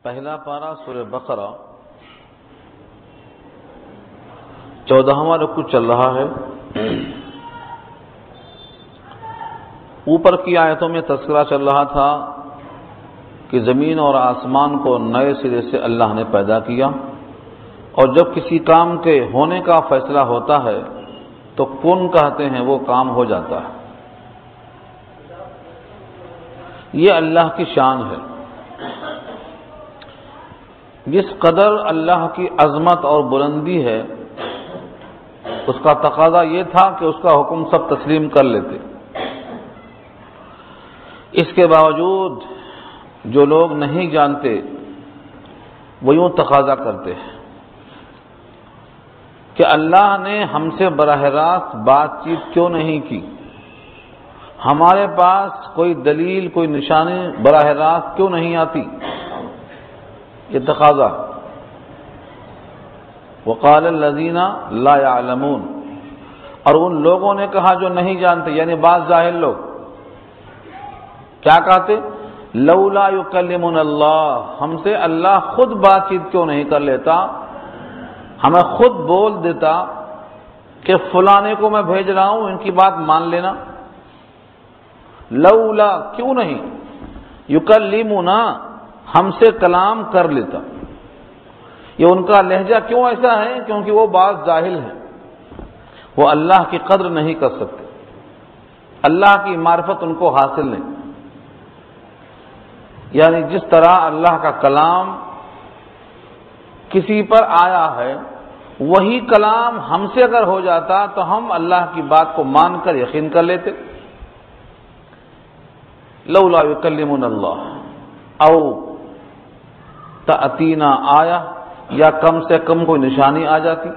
پہلا پارہ سورہ بقرہ 14واں رکوع چل رہا ہے۔ اوپر کی آیتوں میں تذکرہ چل رہا تھا کہ زمین اور آسمان کو نئے سرے سے اللہ نے پیدا کیا، اور جب کسی کام کے ہونے کا فیصلہ ہوتا ہے تو کن کہتے ہیں وہ کام ہو جاتا ہے۔ یہ اللہ کی شان ہے۔ جس قدر اللہ کی عظمت اور بلندی ہے، اس کا تقاضا یہ تھا کہ اس کا حکم سب تسلیم کر لیتے۔ اس کے باوجود جو لوگ نہیں جانتے وہ یوں تقاضا کرتے ہیں کہ اللہ نے ہم سے براہ راست بات چیت کیوں نہیں کی، ہمارے پاس کوئی دلیل کوئی نشانی براہ راست کیوں نہیں آتی، یہ تقاضا۔ وقال الذین لا يعلمون، اور ان لوگوں نے کہا جو نہیں جانتے، یعنی بعض جاہل لوگ کیا کہتے؟ لولا یکلمنا اللہ، ہم سے اللہ خود بات چیت کیوں نہیں کر لیتا، ہمیں خود بول دیتا کہ فلانے کو میں بھیج رہا ہوں، ان کی بات مان لینا۔ لولا، کیوں نہیں، یکلمنا، ہم سے کلام کر لیتا۔ یہ ان کا لہجہ کیوں ایسا ہے؟ کیونکہ وہ بعض جاہل ہیں، وہ اللہ کی قدر نہیں کر سکتے، اللہ کی معرفت ان کو حاصل نہیں۔ یعنی جس طرح اللہ کا کلام کسی پر آیا ہے، وہی کلام ہم سے اگر ہو جاتا تو ہم اللہ کی بات کو مان کر یقین کر لیتے۔ لولا یکلمنا اللہ او تأتینا آیا، یا کم سے کم کوئی نشانی آ جاتی۔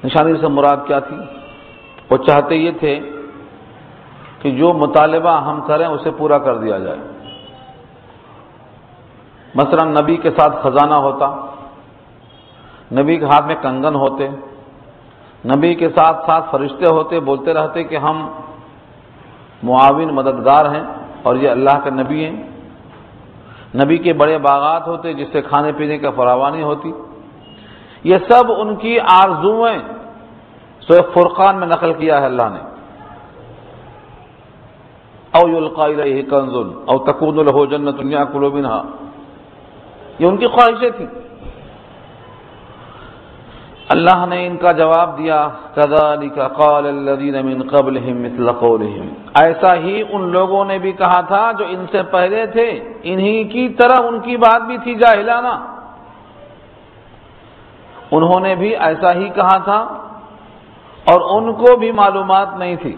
نشانی سے مراد کیا تھی؟ وہ چاہتے یہ تھے کہ جو مطالبہ ہم کریں اسے پورا کر دیا جائے۔ مثلا نبی کے ساتھ خزانہ ہوتا، نبی کے ہاتھ میں کنگن ہوتے، نبی کے ساتھ ساتھ فرشتے ہوتے، بولتے رہتے کہ ہم معاون مددگار ہیں اور یہ اللہ کے نبی ہیں۔ نبی کے بڑے باغات ہوتے جس سے کھانے پینے کا فراوانی ہوتی۔ یہ سب ان کی آرزویں سورہ فرقان میں نقل کیا ہے اللہ نے۔ او یلقی الیہ کنز او تکون لہ جنۃ یاکل منھا، یہ ان کی خواہشیں تھیں۔ اللہ نے ان کا جواب دیا، کذالک قال الذین من قبلہم مثل قولہم، ایسا ہی ان لوگوں نے بھی کہا تھا جو ان سے پہلے تھے، انہی کی طرح ان کی بات بھی تھی جاہلانہ۔ انہوں نے بھی ایسا ہی کہا تھا اور ان کو بھی معلومات نہیں تھی۔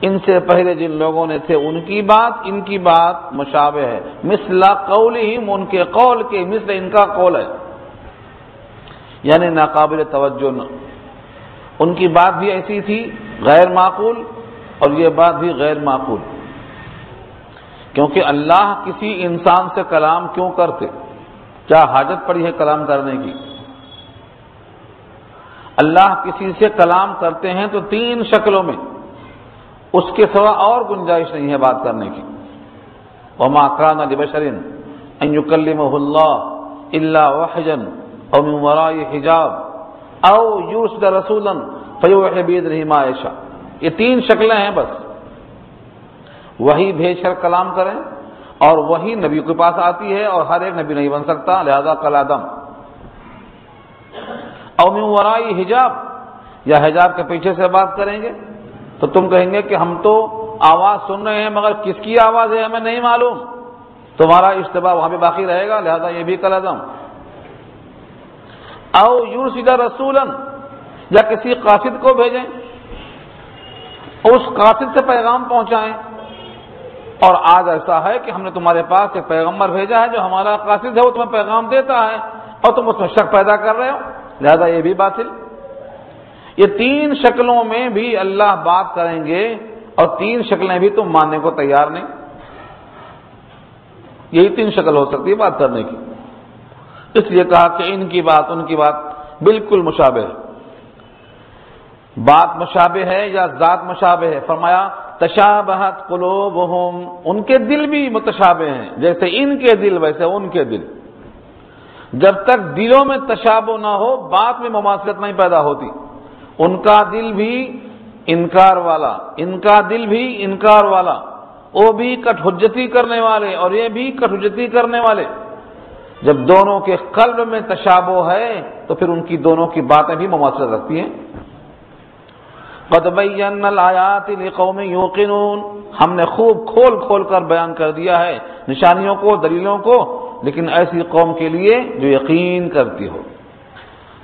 ان سے پہلے جن لوگوں نے تھے ان کی بات ان کی بات مشابہ ہے، مثل قولہم، ان کے قول کے مثل ان کا قول ہے، یعنی ناقابل توجہ۔ ان کی بات بھی ایسی تھی غیر معقول، اور یہ بات بھی غیر معقول، کیونکہ اللہ کسی انسان سے کلام کیوں کرتے؟ کیا حاجت پڑی ہے کلام کرنے کی؟ اللہ کسی سے کلام کرتے ہیں تو تین شکلوں میں، اس کے سوا اور گنجائش نہیں ہے بات کرنے کی۔ وما كان لبشر ان يكلمه الله الا وحيا او من وراء حجاب او يرسل رسولا فيوحي باذنه ما يشاء، یہ تین شکلیں ہیں بس۔ وہی بھیج کر کلام کریں، اور وہی نبی کے پاس آتی ہے، اور ہر ایک نبی نہیں بن سکتا، لہذا کل آدم۔ او من وراء حجاب، یا حجاب کے پیچھے سے بات کریں گے تو تم کہیں گے کہ ہم تو آواز سن رہے ہیں مگر کس کی آواز ہے ہمیں نہیں معلوم، تمہارا اشتباہ وہاں پہ باقی رہے گا، لہذا یہ بھی کل عدم۔ او یرسل رسولا، یا کسی قاصد کو بھیجیں، اس قاصد سے پیغام پہنچائیں۔ اور آج ایسا ہے کہ ہم نے تمہارے پاس ایک پیغمبر بھیجا ہے جو ہمارا قاصد ہے، وہ تمہیں پیغام دیتا ہے اور تم اس میں شک پیدا کر رہے ہو، لہذا یہ بھی باطل۔ یہ تین شکلوں میں بھی اللہ بات کریں گے، اور تین شکلیں بھی تم ماننے کو تیار نہیں۔ یہی تین شکل ہو سکتی ہے بات کرنے کی، اس لیے کہا کہ ان کی بات ان کی بات بالکل مشابہ ہے۔ بات مشابہ ہے یا ذات مشابہ ہے؟ فرمایا تشابہت قلوبہم، ان کے دل بھی متشابہ ہیں، جیسے ان کے دل ویسے ان کے دل۔ جب تک دلوں میں تشابہ نہ ہو بات میں مماثلت نہیں پیدا ہوتی۔ ان کا دل بھی انکار والا، ان کا دل بھی انکار والا، وہ بھی کٹ حجتی کرنے والے اور یہ بھی کٹ حجتی کرنے والے۔ جب دونوں کے قلب میں تشابہ ہے تو پھر ان کی دونوں کی باتیں بھی مماثلت رکھتی ہیں۔ قد بینا الآیات لقوم یوقنون، ہم نے خوب کھول کھول کر بیان کر دیا ہے نشانیوں کو، دلیلوں کو، لیکن ایسی قوم کے لیے جو یقین کرتی ہو،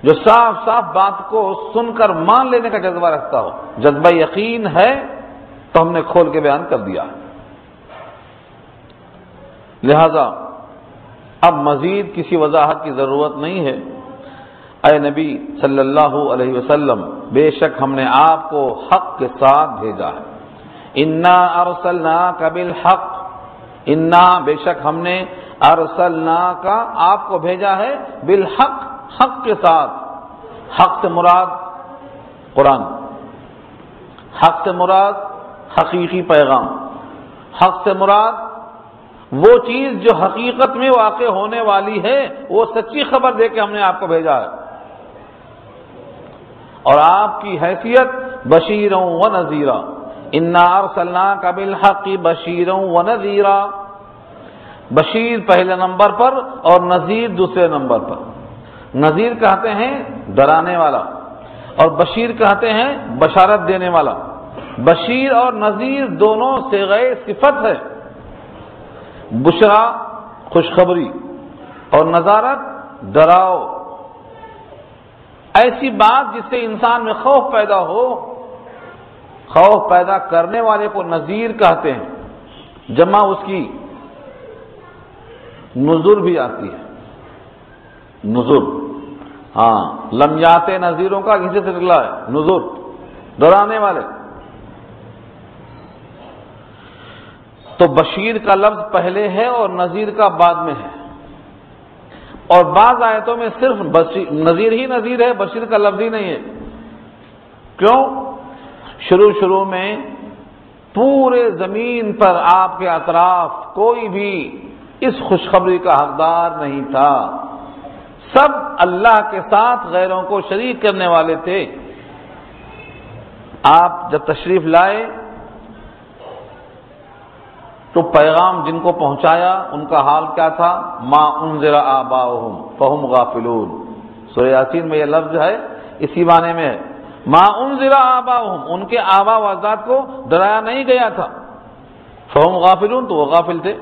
جو صاف صاف بات کو سن کر مان لینے کا جذبہ رکھتا ہو۔ جذبہ یقین ہے تو ہم نے کھول کے بیان کر دیا۔ لہذا اب مزید کسی وضاحت کی ضرورت نہیں ہے۔ اے نبی صلی اللہ علیہ وسلم، بے شک ہم نے آپ کو حق کے ساتھ بھیجا ہے۔ انا ارسلناک بالحق، انا بے شک ہم نے ارسلناک آپ کو بھیجا ہے بالحق، حق کے ساتھ۔ حق سے مراد قرآن، حق سے مراد حقیقی پیغام، حق سے مراد وہ چیز جو حقیقت میں واقع ہونے والی ہے، وہ سچی خبر دے کے ہم نے آپ کو بھیجا ہے، اور آپ کی حیثیت بشیرا و نذیرا۔ انا ارسلناک بالحق بشیرا و نذیرا، بشیر پہلے نمبر پر اور نذیر دوسرے نمبر پر۔ نذیر کہتے ہیں ڈرانے والا اور بشیر کہتے ہیں بشارت دینے والا۔ بشیر اور نذیر دونوں صیغہ صفت ہے، بشرا خوشخبری اور نذارت ڈراؤ، ایسی بات جس سے انسان میں خوف پیدا ہو۔ خوف پیدا کرنے والے کو نذیر کہتے ہیں، جمع اس کی نذر بھی آتی ہے، نذر، ہاں، لمیات نذیروں کا کسی سے نکلا ہے، نذر، ڈرانے والے۔ تو بشیر کا لفظ پہلے ہے اور نذیر کا بعد میں ہے، اور بعض آیتوں میں صرف نذیر ہی نذیر ہے، بشیر کا لفظ ہی نہیں ہے۔ کیوں؟ شروع میں پورے زمین پر آپ کے اطراف کوئی بھی اس خوشخبری کا حقدار نہیں تھا، سب اللہ کے ساتھ غیروں کو شریک کرنے والے تھے۔ آپ جب تشریف لائے تو پیغام جن کو پہنچایا ان کا حال کیا تھا؟ ما انذر آباؤہم فہم غافلون، سورہ یاسین میں یہ لفظ ہے، اسی معنی میں ہے، ما انذر آباؤہم، ان کے آبا و اجداد کو ڈرایا نہیں گیا تھا، فہم غافلون، تو وہ غافل تھے۔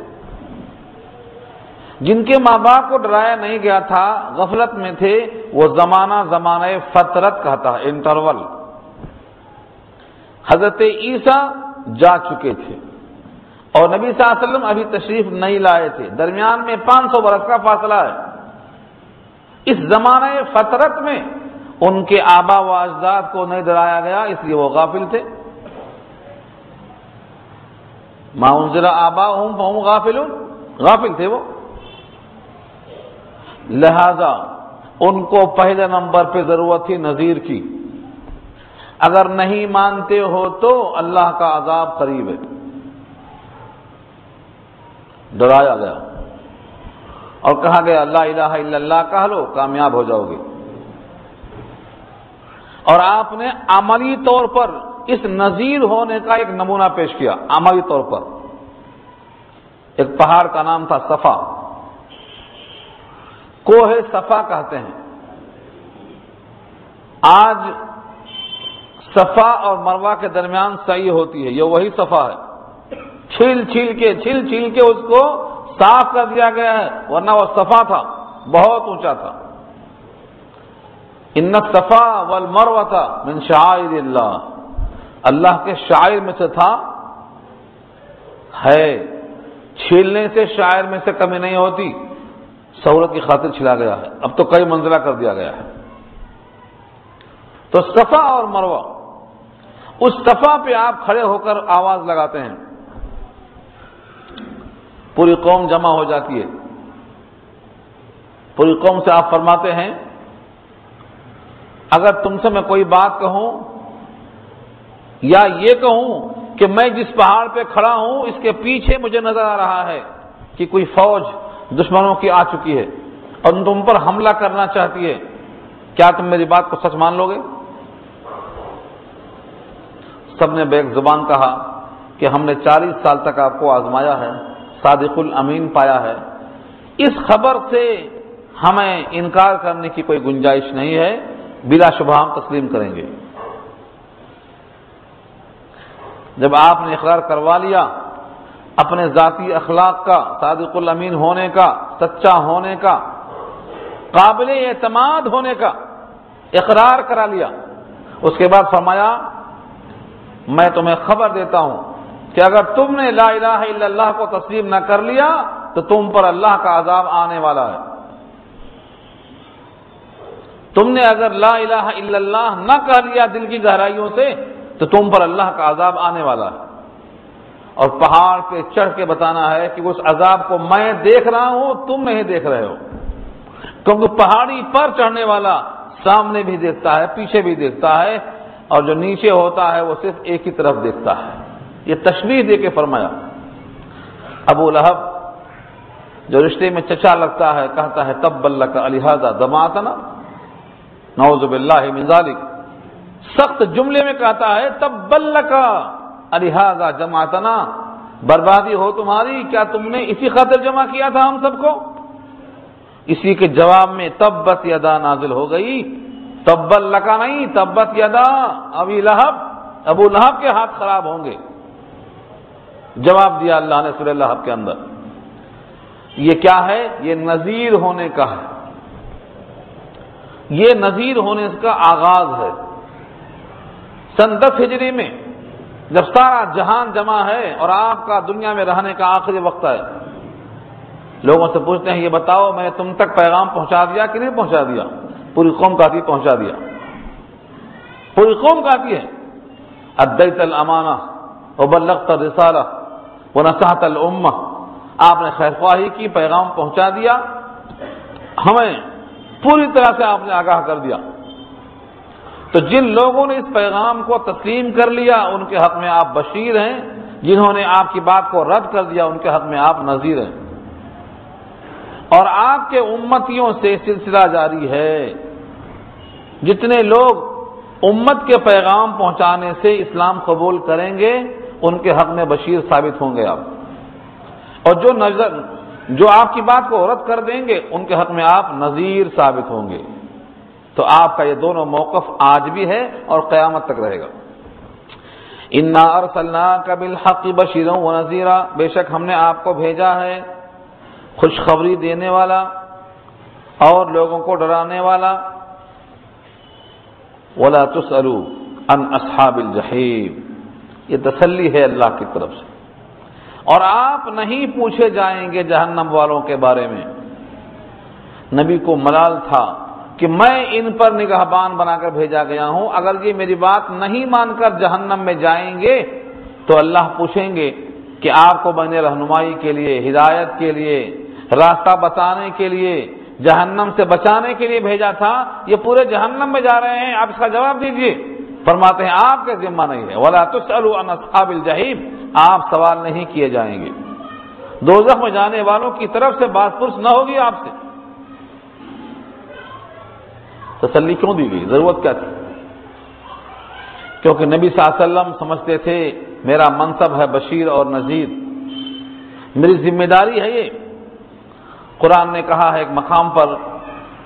جن کے ماں باپ کو ڈرایا نہیں گیا تھا، غفلت میں تھے، وہ زمانہ فترت کہتا ہے، انٹرول۔ حضرت عیسیٰ جا چکے تھے اور نبی صلی اللہ علیہ وسلم ابھی تشریف نہیں لائے تھے، درمیان میں 500 برس کا فاصلہ ہے۔ اس زمانہ فترت میں ان کے آبا و اجداد کو نہیں ڈرایا گیا، اس لیے وہ غافل تھے۔ ما انذر آباؤہم فہم غافلون، غافل تھے وہ۔ لہذا ان کو پہلے نمبر پہ ضرورت تھی نذیر کی، اگر نہیں مانتے ہو تو اللہ کا عذاب قریب ہے، ڈرایا گیا اور کہا گیا لا الہ الا اللہ کہہ لو کامیاب ہو جاؤ گے۔ اور آپ نے عملی طور پر اس نذیر ہونے کا ایک نمونہ پیش کیا، عملی طور پر۔ ایک پہاڑ کا نام تھا صفا، کوہ صفا کہتے ہیں۔ آج صفا اور مروہ کے درمیان سعی ہوتی ہے، یہ وہی صفا ہے، چھیل چھیل کے اس کو صاف کر دیا گیا ہے، ورنہ وہ صفا تھا، بہت اونچا تھا۔ ان الصفا والمروہ من شعائر اللہ، اللہ کے شعائر میں سے تھا، ہے، چھیلنے سے شاعر میں سے کمی نہیں ہوتی، سہولت کی خاطر چھلا گیا ہے، اب تو کئی منزلہ کر دیا گیا ہے۔ تو صفا اور مروہ، اس صفا پہ آپ کھڑے ہو کر آواز لگاتے ہیں، پوری قوم جمع ہو جاتی ہے، پوری قوم سے آپ فرماتے ہیں اگر تم سے میں کوئی بات کہوں یا یہ کہوں کہ میں جس پہاڑ پہ کھڑا ہوں اس کے پیچھے مجھے نظر آ رہا ہے کہ کوئی فوج دشمنوں کی آ چکی ہے اور تم پر حملہ کرنا چاہتی ہے، کیا تم میری بات کو سچ مان لو گے؟ سب نے بیک زبان کہا کہ ہم نے 40 سال تک آپ کو آزمایا ہے، صادق الامین پایا ہے، اس خبر سے ہمیں انکار کرنے کی کوئی گنجائش نہیں ہے، بلا شبہ ہم تسلیم کریں گے۔ جب آپ نے اقرار کروا لیا اپنے ذاتی اخلاق کا، صادق الامین ہونے کا، سچا ہونے کا، قابل اعتماد ہونے کا اقرار کرا لیا، اس کے بعد فرمایا میں تمہیں خبر دیتا ہوں کہ اگر تم نے لا الہ الا اللہ کو تسلیم نہ کر لیا تو تم پر اللہ کا عذاب آنے والا ہے۔ تم نے اگر لا الہ الا اللہ نہ کہہ لیا دل کی گہرائیوں سے تو تم پر اللہ کا عذاب آنے والا ہے، اور پہاڑ پہ چڑھ کے بتانا ہے کہ اس عذاب کو میں دیکھ رہا ہوں، تم نہیں دیکھ رہے ہو، کیونکہ پہاڑی پر چڑھنے والا سامنے بھی دیکھتا ہے، پیچھے بھی دیکھتا ہے، اور جو نیچے ہوتا ہے وہ صرف ایک ہی طرف دیکھتا ہے۔ یہ تشبیہ دے کے فرمایا۔ ابو لہب جو رشتے میں چچا لگتا ہے کہتا ہے تبا لک لہذا دمعتنا، نعوذ باللہ من ذلک، سخت جملے میں کہتا ہے تبا لک لہذا جمعتنا، بربادی ہو تمہاری، کیا تم نے اسی خاطر جمع کیا تھا ہم سب کو؟ اسی کے جواب میں تبت یدا نازل ہو گئی، تبا لک نہیں، تبت یدا ابو لہب کے ہاتھ خراب ہوں گے۔ جواب دیا اللہ نے سورہ لہب کے اندر۔ یہ کیا ہے؟ یہ نذیر ہونے کا ہے، یہ نذیر ہونے کا آغاز ہے۔ سن 10 ہجری میں جب سارا جہان جمع ہے اور آپ کا دنیا میں رہنے کا آخری وقت ہے، لوگوں سے پوچھتے ہیں یہ بتاؤ میں نے تم تک پیغام پہنچا دیا کہ نہیں پہنچا دیا؟ پوری قوم کہتی ہے پہنچا دیا، پوری قوم کہتی ہے ادیت الامانہ وبلغت الرسالہ ونصحت الامہ، آپ نے خیر خواہی کی، پیغام پہنچا دیا، ہمیں پوری طرح سے آپ نے آگاہ کر دیا۔ تو جن لوگوں نے اس پیغام کو تسلیم کر لیا ان کے حق میں آپ بشیر ہیں، جنہوں نے آپ کی بات کو رد کر دیا ان کے حق میں آپ نذیر ہیں، اور آپ کے امتیوں سے سلسلہ جاری ہے۔ جتنے لوگ امت کے پیغام پہنچانے سے اسلام قبول کریں گے ان کے حق میں بشیر ثابت ہوں گے آپ، اور جو آپ کی بات کو رد کر دیں گے ان کے حق میں آپ نذیر ثابت ہوں گے۔ تو آپ کا یہ دونوں موقف آج بھی ہے اور قیامت تک رہے گا۔ انا ارسلناک بالحق بشیرا ونذیرا، بے شک ہم نے آپ کو بھیجا ہے خوشخبری دینے والا اور لوگوں کو ڈرانے والا۔ ولا تسألوا عن اصحاب الجحیم، یہ تسلی ہے اللہ کی طرف سے، اور آپ نہیں پوچھے جائیں گے جہنم والوں کے بارے میں۔ نبی کو ملال تھا کہ میں ان پر نگہبان بنا کر بھیجا گیا ہوں، اگر یہ میری بات نہیں مان کر جہنم میں جائیں گے تو اللہ پوچھیں گے کہ آپ کو میں نے رہنمائی کے لیے، ہدایت کے لیے، راستہ بتانے کے لیے، جہنم سے بچانے کے لیے بھیجا تھا، یہ پورے جہنم میں جا رہے ہیں، آپ اس کا جواب دیجئے۔ فرماتے ہیں آپ کے ذمہ نہیں ہے، ولا تسألوا عن اصحاب الجحیم، آپ سوال نہیں کیے جائیں گے، دوزخ میں جانے والوں کی طرف سے بات پرس نہ ہوگی آپ سے۔ تسلی کیوں دی گئی؟ ضرورت کیا تھی؟ کیونکہ نبی صلی اللہ علیہ وسلم سمجھتے تھے میرا منصب ہے بشیر اور نذیر، میری ذمہ داری ہے یہ۔ قرآن نے کہا ہے ایک مقام پر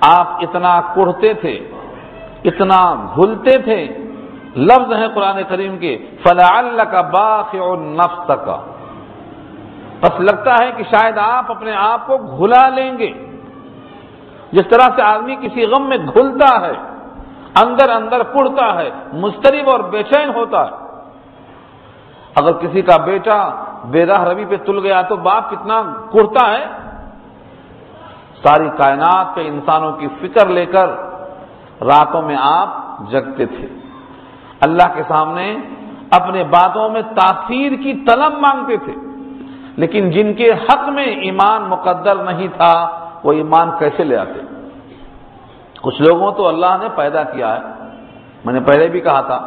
آپ اتنا کڑھتے تھے، اتنا گھلتے تھے، لفظ ہیں قرآن کریم کے فَلَعَلَّكَ بَاخِعُ نَفْسَكَ، بس لگتا ہے کہ شاید آپ اپنے آپ کو گھلا لیں گے، جس طرح سے آدمی کسی غم میں گھلتا ہے، اندر اندر کڑھتا ہے، مضطرب اور بے چین ہوتا ہے۔ اگر کسی کا بیٹا بے راہ روی پہ تل گیا تو باپ کتنا کڑھتا ہے۔ ساری کائنات کے انسانوں کی فکر لے کر راتوں میں آپ جگتے تھے، اللہ کے سامنے اپنے باتوں میں تاثیر کی طلب مانگتے تھے، لیکن جن کے حق میں ایمان مقدر نہیں تھا وہ ایمان کیسے لے آتے؟ کچھ لوگوں تو اللہ نے پیدا کیا ہے، میں نے پہلے بھی کہا تھا،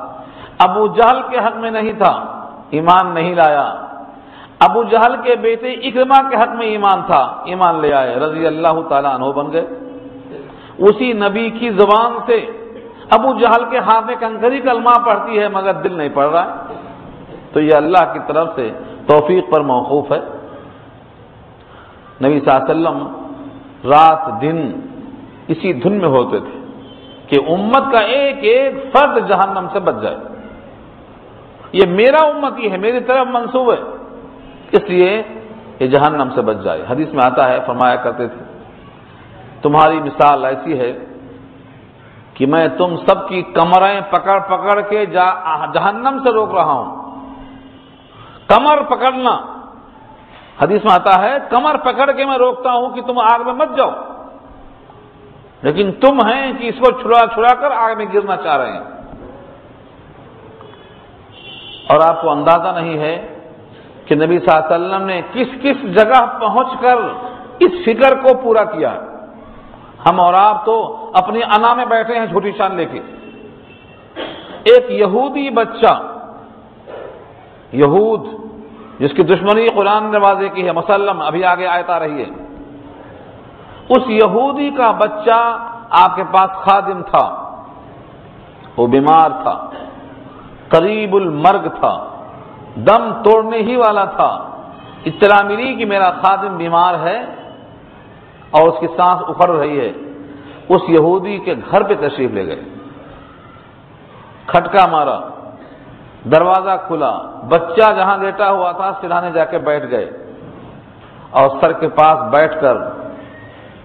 ابو جہل کے حق میں نہیں تھا ایمان نہیں لایا۔ ابو جہل کے بیٹے اکرمہ کے حق میں ایمان تھا، ایمان لے آئے، رضی اللہ تعالیٰ عنہ بن گئے۔ اسی نبی کی زبان سے ابو جہل کے ہاتھ میں کنکری کلمہ پڑھتی ہے مگر دل نہیں پڑھ رہا ہے، تو یہ اللہ کی طرف سے توفیق پر موقوف ہے۔ نبی صلی اللہ علیہ وسلم رات دن اسی دھن میں ہوتے تھے کہ امت کا ایک ایک فرد جہنم سے بچ جائے۔ یہ میرا امتی ہے، میری طرف منسوب ہے، اس لیے یہ جہنم سے بچ جائے۔ حدیث میں آتا ہے، فرمایا کرتے تھے تمہاری مثال ایسی ہے کہ میں تم سب کی کمریں پکڑ پکڑ کے جہنم سے روک رہا ہوں۔ کمر پکڑنا، حدیث میں آتا ہے کمر پکڑ کے میں روکتا ہوں کہ تم آگ میں مت جاؤ، لیکن تم ہیں کہ اس کو چھڑا چھڑا کر آگ میں گرنا چاہ رہے ہیں۔ اور آپ کو اندازہ نہیں ہے کہ نبی صلی اللہ علیہ وسلم نے کس کس جگہ پہنچ کر اس فکر کو پورا کیا۔ ہم اور آپ تو اپنی انا میں بیٹھے ہیں چھوٹی شان لے کے۔ ایک یہودی بچہ، یہود جس کی دشمنی قرآن نے واضح کی ہے، مسلم، ابھی آگے آیت آ رہی ہے، اس یہودی کا بچہ آپ کے پاس خادم تھا، وہ بیمار تھا، قریب المرگ تھا، دم توڑنے ہی والا تھا۔ اطلاع ملی کہ میرا خادم بیمار ہے اور اس کی سانس اکھڑ رہی ہے۔ اس یہودی کے گھر پہ تشریف لے گئے، کھٹکا مارا، دروازہ کھلا، بچہ جہاں لیٹا ہوا تھا سرہانے جا کے بیٹھ گئے اور سر کے پاس بیٹھ کر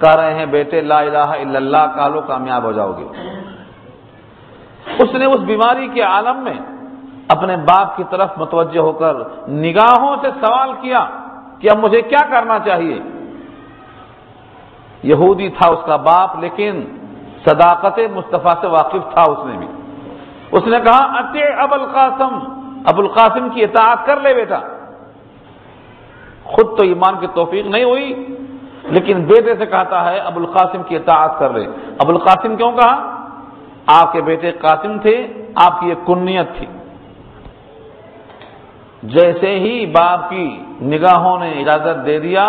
کہہ رہے ہیں بیٹے لا الہ الا اللہ کہہ لو کامیاب ہو جاؤ گے۔ اس نے اس بیماری کے عالم میں اپنے باپ کی طرف متوجہ ہو کر نگاہوں سے سوال کیا کہ اب مجھے کیا کرنا چاہیے۔ یہودی تھا اس کا باپ، لیکن صداقت مصطفیٰ سے واقف تھا اس نے بھی۔ اس نے کہا اطیع ابو القاسم، ابو القاسم کی اطاعت کر لے بیٹا۔ خود تو ایمان کی توفیق نہیں ہوئی، لیکن بیٹے سے کہتا ہے ابو القاسم کی اطاعت کر لے۔ ابو القاسم کیوں کہا؟ آپ کے بیٹے قاسم تھے، آپ کی ایک کنیت تھی۔ جیسے ہی باپ کی نگاہوں نے اجازت دے دیا،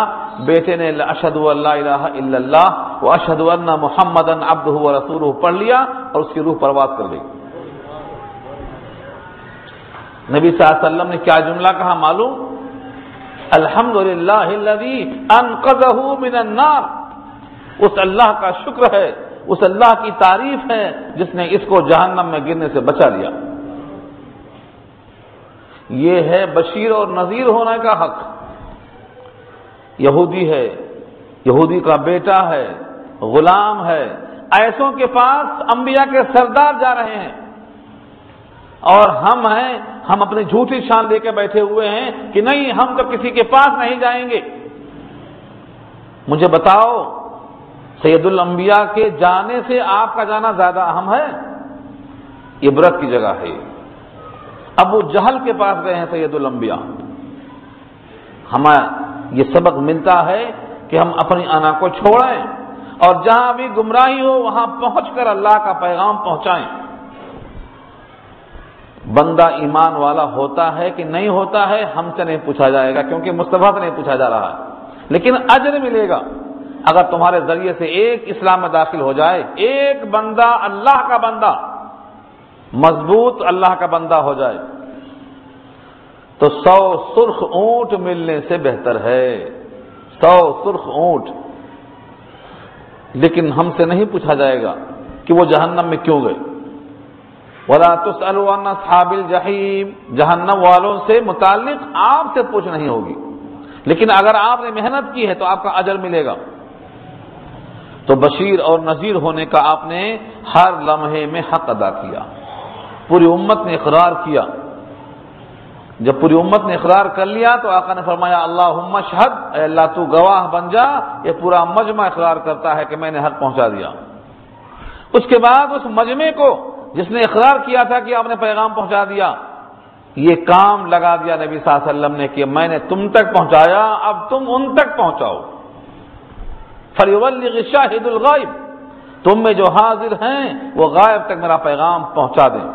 بیٹے نے اشہد ان لا الہ الا اللہ و اشہد ان محمدا عبدہ و رسولہ پڑھ لیا اور اس کی روح پرواز کر گئی۔ نبی صلی اللہ علیہ وسلم نے کیا جملہ کہا معلوم؟ الحمدللہ الذی انقذہ من النار، اس اللہ کا شکر ہے، اس اللہ کی تعریف ہے جس نے اس کو جہنم میں گرنے سے بچا لیا۔ یہ ہے بشیر اور نذیر ہونے کا حق۔ یہودی ہے، یہودی کا بیٹا ہے، غلام ہے، ایسوں کے پاس انبیاء کے سردار جا رہے ہیں، اور ہم ہیں، ہم اپنی جھوٹی شان لے کے بیٹھے ہوئے ہیں کہ نہیں ہم تو کسی کے پاس نہیں جائیں گے۔ مجھے بتاؤ سید الانبیاء کے جانے سے آپ کا جانا زیادہ اہم ہے؟ عبرت کی جگہ ہے۔ ابو جہل کے پاس گئے ہیں سید الانبیاء۔ ہمیں یہ سبق ملتا ہے کہ ہم اپنی انا کو چھوڑیں اور جہاں بھی گمراہی ہو وہاں پہنچ کر اللہ کا پیغام پہنچائیں۔ بندہ ایمان والا ہوتا ہے کہ نہیں ہوتا ہے ہم سے نہیں پوچھا جائے گا، کیونکہ مصطفیٰ سے نہیں پوچھا جا رہا ہے، لیکن اجر ملے گا اگر تمہارے ذریعے سے ایک اسلام میں داخل ہو جائے، ایک بندہ اللہ کا بندہ، مضبوط اللہ کا بندہ ہو جائے تو 100 سرخ اونٹ ملنے سے بہتر ہے، 100 سرخ اونٹ۔ لیکن ہم سے نہیں پوچھا جائے گا کہ وہ جہنم میں کیوں گئے۔ وَلَا تُسْأَلُوا عَنْ أَصْحَابِ الْجَحِيمِ، جہنم والوں سے متعلق آپ سے پوچھ نہیں ہوگی، لیکن اگر آپ نے محنت کی ہے تو آپ کا اجر ملے گا۔ تو بشیر اور نذیر ہونے کا آپ نے ہر لمحے میں حق ادا کیا۔ پوری امت نے اقرار کیا۔ جب پوری امت نے اقرار کر لیا تو آقا نے فرمایا اللہم اشہد، اے اللہ تو گواہ بن جا، یہ پورا مجمع اقرار کرتا ہے کہ میں نے حق پہنچا دیا۔ اس کے بعد اس مجمع کو جس نے اقرار کیا تھا کہ آپ نے پیغام پہنچا دیا، یہ کام لگا دیا نبی صلی اللہ علیہ وسلم نے کہ میں نے تم تک پہنچایا، اب تم ان تک پہنچاؤ۔ فَلْيُبَلِّغِ الشَّاهِدُ الْغَائِبَ، تم میں جو حاضر ہیں وہ غائب تک میرا پیغام پہنچا دیں۔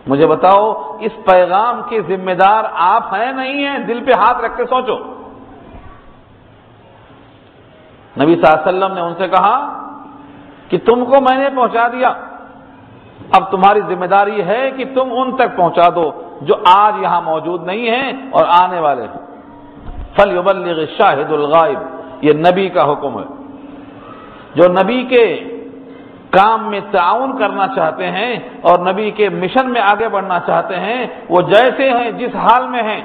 مجھے بتاؤ اس پیغام کے ذمہ دار آپ ہیں نہیں ہیں؟ دل پہ ہاتھ رکھ کے سوچو۔ نبی صلی اللہ علیہ وسلم نے ان سے کہا کہ تم کو میں نے پہنچا دیا، اب تمہاری ذمہ داری ہے کہ تم ان تک پہنچا دو جو آج یہاں موجود نہیں ہیں اور آنے والے ہیں۔ فَلْيُبَلِّغِ الشَّاهِدُ الْغَائِبُ، یہ نبی کا حکم ہے۔ جو نبی کے کام میں تعاون کرنا چاہتے ہیں اور نبی کے مشن میں آگے بڑھنا چاہتے ہیں، وہ جیسے ہیں، جس حال میں ہیں،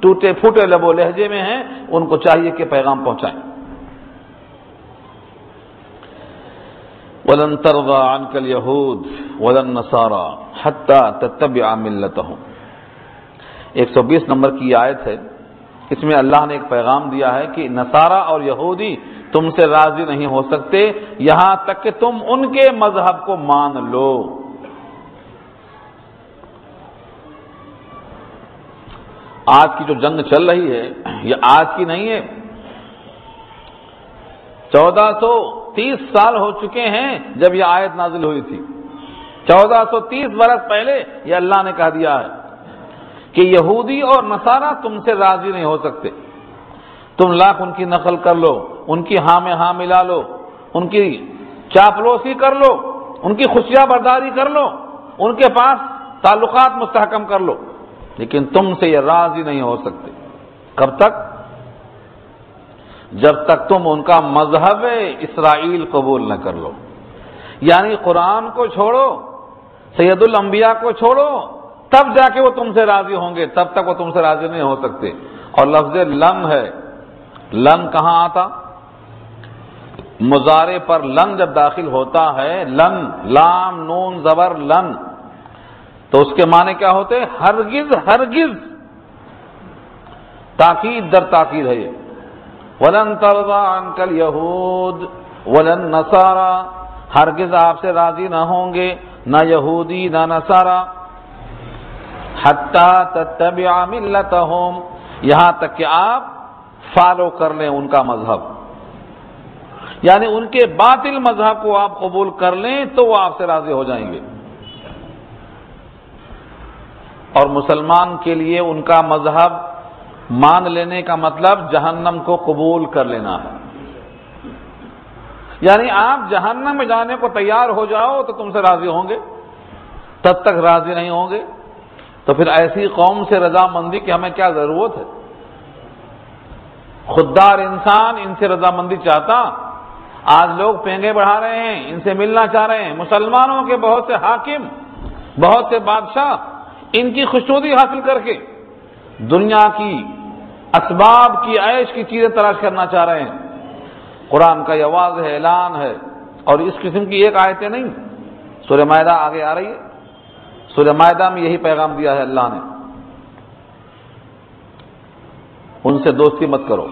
ٹوٹے پھوٹے لب و لہجے میں ہیں، ان کو چاہیے کہ پیغام پہنچائیں۔ وَلَن تَرْضَىٰ عَنكَ الْيَهُودُ وَلَا النَّصَارَىٰ حَتَّىٰ تَتَّبِعَ مِلَّتَهُمْ۔ 120 نمبر کی آیت ہے، اس میں اللہ نے ایک پیغام دیا ہے کہ نصارہ اور یہودی تم سے راضی نہیں ہو سکتے یہاں تک کہ تم ان کے مذہب کو مان لو۔ آج کی جو جنگ چل رہی ہے یہ آج کی نہیں ہے، 1430 سال ہو چکے ہیں جب یہ آیت نازل ہوئی تھی۔ 1430 برس پہلے یہ اللہ نے کہہ دیا ہے کہ یہودی اور نصارہ تم سے راضی نہیں ہو سکتے۔ تم لاکھ ان کی نقل کر لو، ان کی ہاں میں ہاں ملا لو، ان کی چاپلوسی کر لو، ان کی خوشیاں برداری کر لو، ان کے پاس تعلقات مستحکم کر لو، لیکن تم سے یہ راضی نہیں ہو سکتے۔ کب تک؟ جب تک تم ان کا مذہب اسرائیل قبول نہ کر لو، یعنی قرآن کو چھوڑو، سید الانبیاء کو چھوڑو، تب جا کے وہ تم سے راضی ہوں گے، تب تک وہ تم سے راضی نہیں ہو سکتے۔ اور لفظ لن ہے، لن کہاں آتا؟ مضارع پر لن جب داخل ہوتا ہے، لن، لام نون زبر لن، تو اس کے معنی کیا ہوتے؟ ہرگز ہرگز، تاکید در تاکید ہے یہ۔ وَلَن تَرْضَىٰ عَنكَ الْيَهُودُ وَلَا النَّصَارَىٰ، ہرگز آپ سے راضی نہ ہوں گے نہ یہودی نہ نصارہ، حَتَّىٰ تَتَّبِعَ مِلَّتَهُمْ، یہاں تک کہ آپ فالو کر لیں ان کا مذہب، یعنی ان کے باطل مذہب کو آپ قبول کر لیں تو وہ آپ سے راضی ہو جائیں گے۔ اور مسلمان کے لیے ان کا مذہب مان لینے کا مطلب جہنم کو قبول کر لینا ہے، یعنی آپ جہنم میں جانے کو تیار ہو جاؤ تو تم سے راضی ہوں گے، تب تک راضی نہیں ہوں گے تو پھر ایسی قوم سے رضامندی کی ہمیں کیا ضرورت ہے؟ خوددار انسان ان سے رضامندی چاہتا، آج لوگ پینگے بڑھا رہے ہیں، ان سے ملنا چاہ رہے ہیں، مسلمانوں کے بہت سے حاکم، بہت سے بادشاہ ان کی خوشنودی حاصل کر کے دنیا کی اسباب کی عیش کی چیزیں تلاش کرنا چاہ رہے ہیں۔ قرآن کا یہ واضح اعلان ہے، اور اس قسم کی ایک آیتیں نہیں، سورہ مائدہ آگے آ رہی ہے، سورہ مائدہ میں یہی پیغام دیا ہے اللہ نے، ان سے دوستی مت کرو۔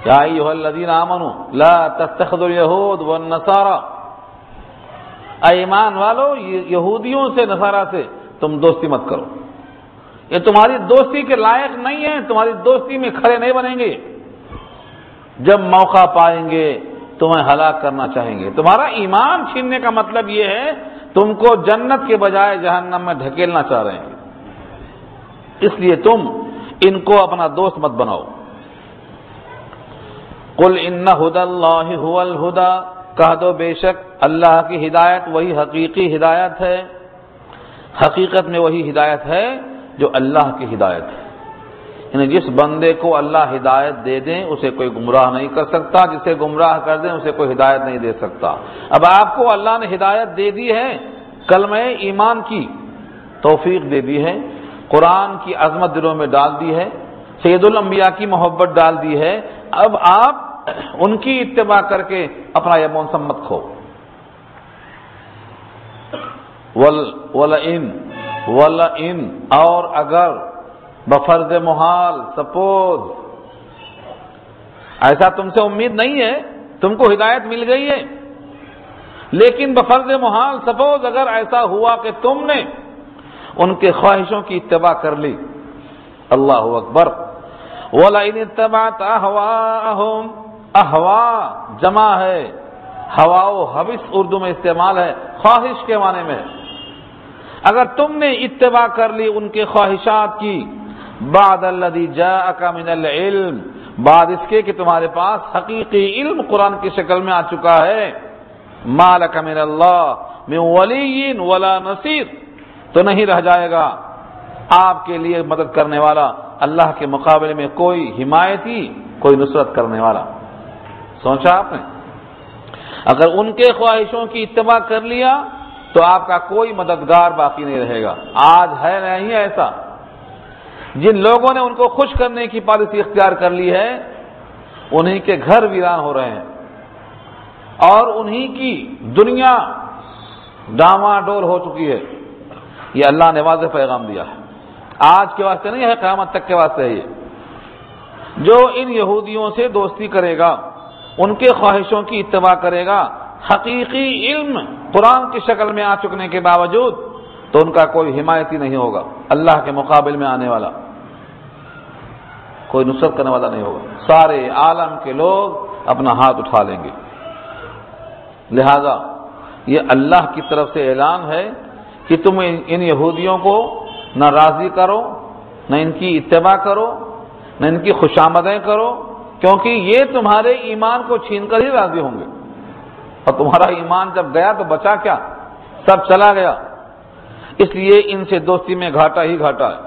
یا ایھا الذین آمنوا لا تتخذوا اليہود والنصارى، اے ایمان والو یہودیوں سے نصارہ سے تم دوستی مت کرو، یہ تمہاری دوستی کے لائق نہیں ہیں، تمہاری دوستی میں کھڑے نہیں بنیں گے، جب موقع پائیں گے تمہیں ہلاک کرنا چاہیں گے۔ تمہارا ایمان چھیننے کا مطلب یہ ہے تم کو جنت کے بجائے جہنم میں ڈھکیلنا چاہ رہے ہیں، اس لیے تم ان کو اپنا دوست مت بناؤ۔ قل ان ھدی اللہ ھو الھدی، کہہ دو بے شک اللہ کی ہدایت وہی حقیقی ہدایت ہے، حقیقت میں وہی ہدایت ہے جو اللہ کی ہدایت ہے، یعنی جس بندے کو اللہ ہدایت دے دیں اسے کوئی گمراہ نہیں کر سکتا، جسے گمراہ کر دیں اسے کوئی ہدایت نہیں دے سکتا۔ اب آپ کو اللہ نے ہدایت دے دی ہے، کلمہ ایمان کی توفیق دے دی ہے، قرآن کی عظمت دلوں میں ڈال دی ہے، سید الانبیاء کی محبت ڈال دی ہے، اب آپ ان کی اتباع کر کے اپنا یہ موسم مت کھو۔ وَلَئِن، اور اگر، بفرض محال، سپوز، ایسا تم سے امید نہیں ہے، تم کو ہدایت مل گئی ہے، لیکن بفرض محال، سپوز اگر ایسا ہوا کہ تم نے ان کے خواہشوں کی اتباع کر لی، اللہ اکبر۔ وَلَئِنِ اتَّبَعْتَ أَهْوَاءَهُمْ، احوا جمع ہے، ہوا و حوث اردو میں استعمال ہے، خواہش کے معنی میں۔ اگر تم نے اتباع کر لی ان کے خواہشات کی، بعد الذی جاءک من العلم، بعد اس کے کہ تمہارے پاس حقیقی علم قرآن کی شکل میں آ چکا ہے، ما لک من اللہ من ولی ولا نصیر، تو نہیں رہ جائے گا آپ کے لیے مدد کرنے والا اللہ کے مقابلے میں کوئی حمایتی، کوئی نصرت کرنے والا۔ سوچا آپ نے؟ اگر ان کے خواہشوں کی اتباع کر لیا تو آپ کا کوئی مددگار باقی نہیں رہے گا۔ آج ہے نہیں ایسا، جن لوگوں نے ان کو خوش کرنے کی پالیسی اختیار کر لی ہے انہی کے گھر ویران ہو رہے ہیں اور انہی کی دنیا ڈاماڈول ہو چکی ہے۔ یہ اللہ نے واضح پیغام دیا ہے، آج کے واسطے نہیں ہے، قیامت تک کے واسطے ہے۔ یہ جو ان یہودیوں سے دوستی کرے گا، ان کے خواہشوں کی اتباع کرے گا، حقیقی علم قرآن کی شکل میں آ چکنے کے باوجود، تو ان کا کوئی حمایتی نہیں ہوگا، اللہ کے مقابل میں آنے والا کوئی نصرت کرنے والا نہیں ہوگا، سارے عالم کے لوگ اپنا ہاتھ اٹھا لیں گے۔ لہذا یہ اللہ کی طرف سے اعلان ہے کہ تم ان یہودیوں کو نہ راضی کرو، نہ ان کی اتباع کرو، نہ ان کی خوشامدیں کرو، کیونکہ یہ تمہارے ایمان کو چھین کر ہی راضی ہوں گے، اور تمہارا ایمان جب گیا تو بچا کیا؟ سب چلا گیا۔ اس لیے ان سے دوستی میں گھاٹا ہی گھاٹا ہے۔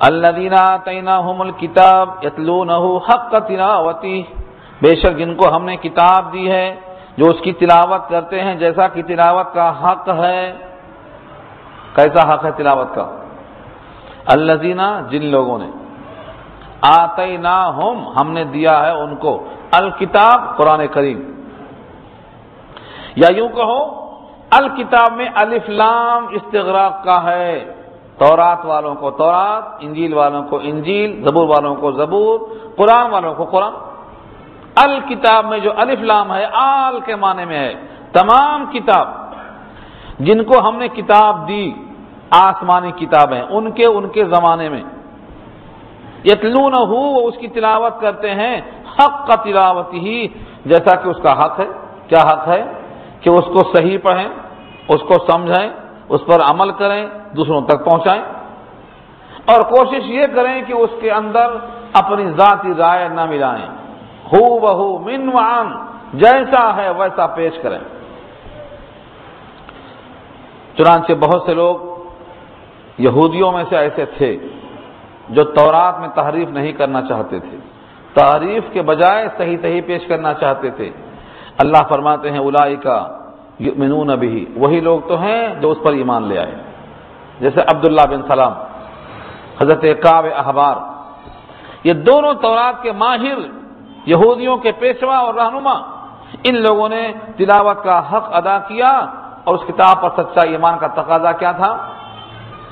الذین آتیناہم الکتاب یتلونہ حق تلاوتہ، بے شک جن کو ہم نے کتاب دی ہے جو اس کی تلاوت کرتے ہیں جیسا کہ تلاوت کا حق ہے۔ کیسا حق ہے تلاوت کا؟ الذین، جن لوگوں نے، آتیناہم، ہم نے دیا ہے ان کو، الکتاب، قرآن کریم، یا یوں کہو الکتاب میں الف لام استغراق کا ہے، تورات والوں کو تورات، انجیل والوں کو انجیل، زبور والوں کو زبور، قرآن والوں کو قرآن۔ الکتاب میں جو الف لام ہے آل کے معنی میں ہے، تمام کتاب، جن کو ہم نے کتاب دی، آسمانی کتابیں، ان کے زمانے میں، یتلونہ، وہ اس کی تلاوت کرتے ہیں، حق تلاوتہ، جیسا کہ اس کا حق ہے۔ کیا حق ہے؟ کہ اس کو صحیح پڑھیں، اس کو سمجھیں، اس پر عمل کریں، دوسروں تک پہنچائیں، اور کوشش یہ کریں کہ اس کے اندر اپنی ذاتی رائے نہ ملائیں، ہو بہو من وعن، جیسا ہے ویسا پیش کریں۔ چنانچہ بہت سے لوگ یہودیوں میں سے ایسے تھے جو تورات میں تحریف نہیں کرنا چاہتے تھے، تحریف کے بجائے صحیح صحیح پیش کرنا چاہتے تھے۔ اللہ فرماتے ہیں اولئک یؤمنون بہ، وہی لوگ تو ہیں جو اس پر ایمان لے آئے، جیسے عبداللہ بن سلام، حضرت کعب احبار، یہ دونوں تورات کے ماہر، یہودیوں کے پیشوا اور رہنما، ان لوگوں نے تلاوت کا حق ادا کیا، اور اس کتاب پر سچا ایمان کا تقاضا کیا تھا